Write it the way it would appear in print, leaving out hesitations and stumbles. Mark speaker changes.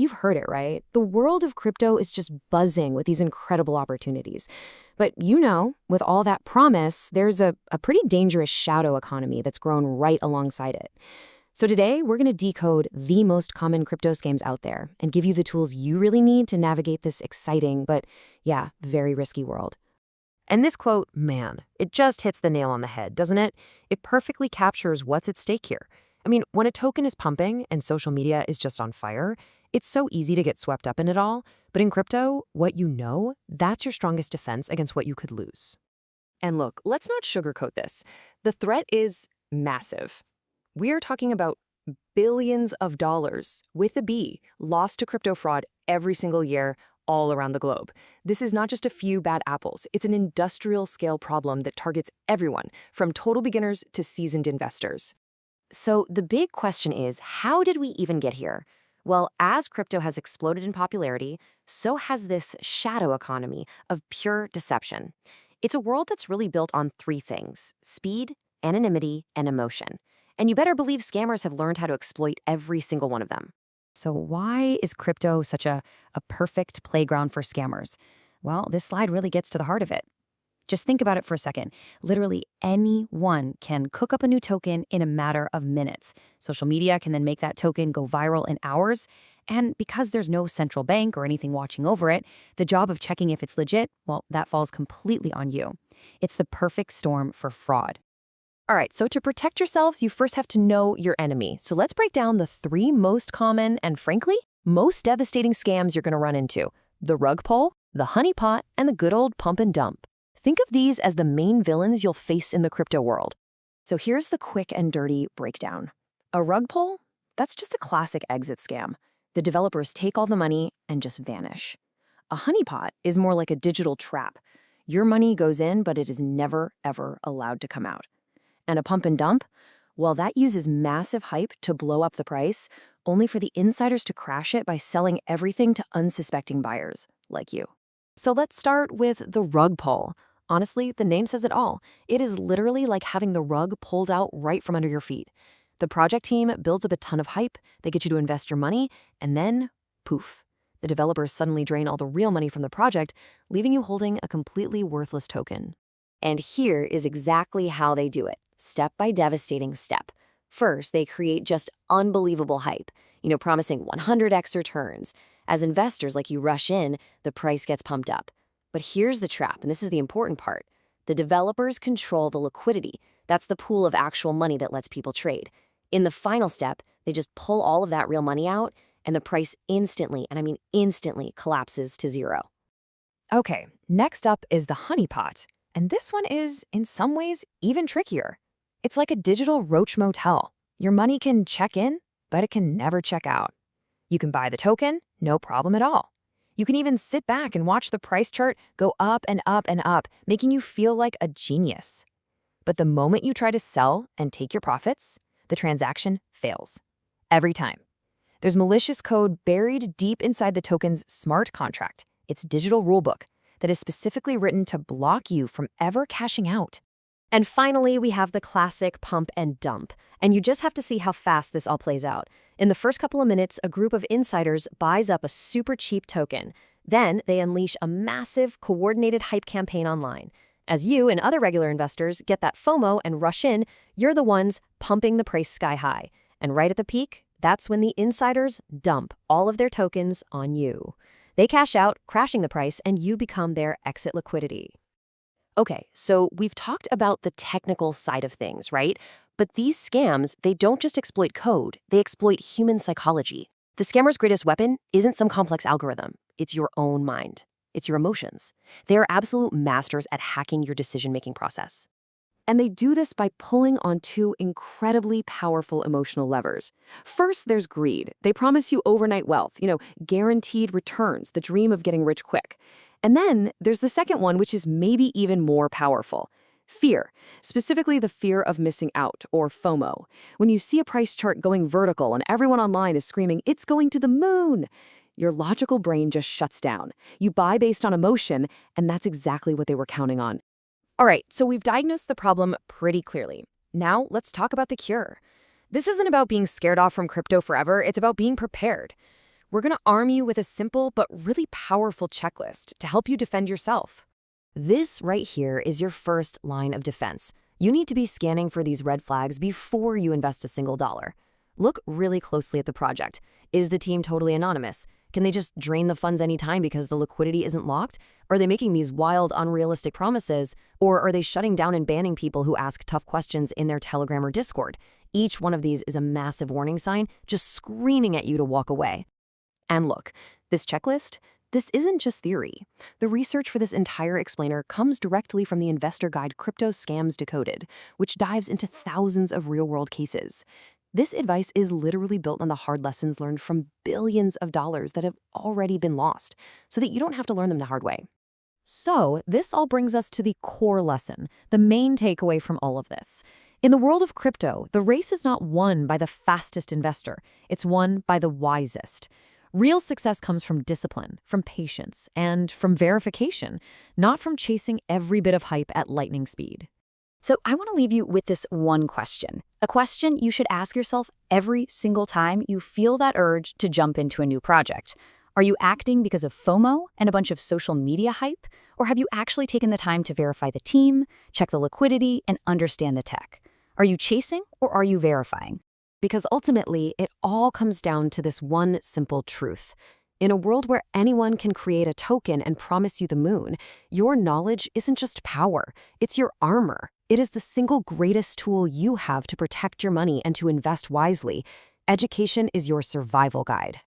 Speaker 1: You've heard it, right? The world of crypto is just buzzing with these incredible opportunities. But with all that promise, there's a pretty dangerous shadow economy that's grown right alongside it. So today, we're going to decode the most common crypto scams out there and give you the tools you really need to navigate this exciting, but yeah, very risky world. And this quote, man, it just hits the nail on the head, doesn't it? It perfectly captures what's at stake here. I mean, when a token is pumping and social media is just on fire, it's so easy to get swept up in it all. But in crypto, what you know, that's your strongest defense against what you could lose. And look, let's not sugarcoat this. The threat is massive. We are talking about billions of dollars, with a B, lost to crypto fraud every single year, all around the globe. This is not just a few bad apples. It's an industrial-scale problem that targets everyone, from total beginners to seasoned investors. So the big question is, how did we even get here? Well, as crypto has exploded in popularity, so has this shadow economy of pure deception. It's a world that's really built on three things: speed, anonymity, and emotion. And you better believe scammers have learned how to exploit every single one of them. So why is crypto such a perfect playground for scammers? Well, this slide really gets to the heart of it. Just think about it for a second. Literally anyone can cook up a new token in a matter of minutes. Social media can then make that token go viral in hours. And because there's no central bank or anything watching over it, the job of checking if it's legit, well, that falls completely on you. It's the perfect storm for fraud. All right, so to protect yourselves, you first have to know your enemy. So let's break down the three most common and, frankly, most devastating scams you're going to run into: the rug pull, the honeypot, and the good old pump and dump. Think of these as the main villains you'll face in the crypto world. So here's the quick and dirty breakdown. A rug pull? That's just a classic exit scam. The developers take all the money and just vanish. A honeypot is more like a digital trap. Your money goes in, but it is never, ever allowed to come out. And a pump and dump? Well, that uses massive hype to blow up the price, only for the insiders to crash it by selling everything to unsuspecting buyers, like you. So let's start with the rug pull. Honestly, the name says it all. It is literally like having the rug pulled out right from under your feet. The project team builds up a ton of hype, they get you to invest your money, and then, poof, the developers suddenly drain all the real money from the project, leaving you holding a completely worthless token. And here is exactly how they do it, step by devastating step. First, they create just unbelievable hype, promising 100x returns. As investors like you rush in, the price gets pumped up. But here's the trap, and this is the important part. The developers control the liquidity. That's the pool of actual money that lets people trade. In the final step, they just pull all of that real money out, and the price instantly, and I mean instantly, collapses to zero. Okay, next up is the honeypot. And this one is, in some ways, even trickier. It's like a digital roach motel. Your money can check in, but it can never check out. You can buy the token, no problem at all. You can even sit back and watch the price chart go up and up and up, making you feel like a genius. But the moment you try to sell and take your profits, the transaction fails. Every time. There's malicious code buried deep inside the token's smart contract, its digital rulebook, that is specifically written to block you from ever cashing out. And finally, we have the classic pump and dump. And you just have to see how fast this all plays out. In the first couple of minutes, a group of insiders buys up a super cheap token. Then they unleash a massive, coordinated hype campaign online. As you and other regular investors get that FOMO and rush in, you're the ones pumping the price sky high. And right at the peak, that's when the insiders dump all of their tokens on you. They cash out, crashing the price, and you become their exit liquidity. Okay, so we've talked about the technical side of things, right? But these scams, they don't just exploit code, they exploit human psychology. The scammer's greatest weapon isn't some complex algorithm. It's your own mind. It's your emotions. They are absolute masters at hacking your decision-making process. And they do this by pulling on two incredibly powerful emotional levers. First, there's greed. They promise you overnight wealth, guaranteed returns, the dream of getting rich quick. And then there's the second one, which is maybe even more powerful. Fear, specifically the fear of missing out, or FOMO. When you see a price chart going vertical and everyone online is screaming, "It's going to the moon!" your logical brain just shuts down. You buy based on emotion, and that's exactly what they were counting on. All right, so we've diagnosed the problem pretty clearly. Now let's talk about the cure. This isn't about being scared off from crypto forever, it's about being prepared. we're going to arm you with a simple but really powerful checklist to help you defend yourself. This right here is your first line of defense. You need to be scanning for these red flags before you invest a single dollar. Look really closely at the project. Is the team totally anonymous? Can they just drain the funds anytime because the liquidity isn't locked? Are they making these wild, unrealistic promises? Or are they shutting down and banning people who ask tough questions in their Telegram or Discord? Each one of these is a massive warning sign, just screaming at you to walk away. And look, this checklist, this isn't just theory. The research for this entire explainer comes directly from the investor guide Crypto Scams Decoded, which dives into thousands of real-world cases. This advice is literally built on the hard lessons learned from billions of dollars that have already been lost, so that you don't have to learn them the hard way. So, this all brings us to the core lesson, the main takeaway from all of this. In the world of crypto, the race is not won by the fastest investor, it's won by the wisest. Real success comes from discipline, from patience, and from verification, not from chasing every bit of hype at lightning speed.
Speaker 2: So I want to leave you with this one question, a question you should ask yourself every single time you feel that urge to jump into a new project. Are you acting because of FOMO and a bunch of social media hype? Or have you actually taken the time to verify the team, check the liquidity, and understand the tech? Are you chasing or are you verifying?
Speaker 1: Because ultimately, it all comes down to this one simple truth. In a world where anyone can create a token and promise you the moon, your knowledge isn't just power, it's your armor. It is the single greatest tool you have to protect your money and to invest wisely. Education is your survival guide.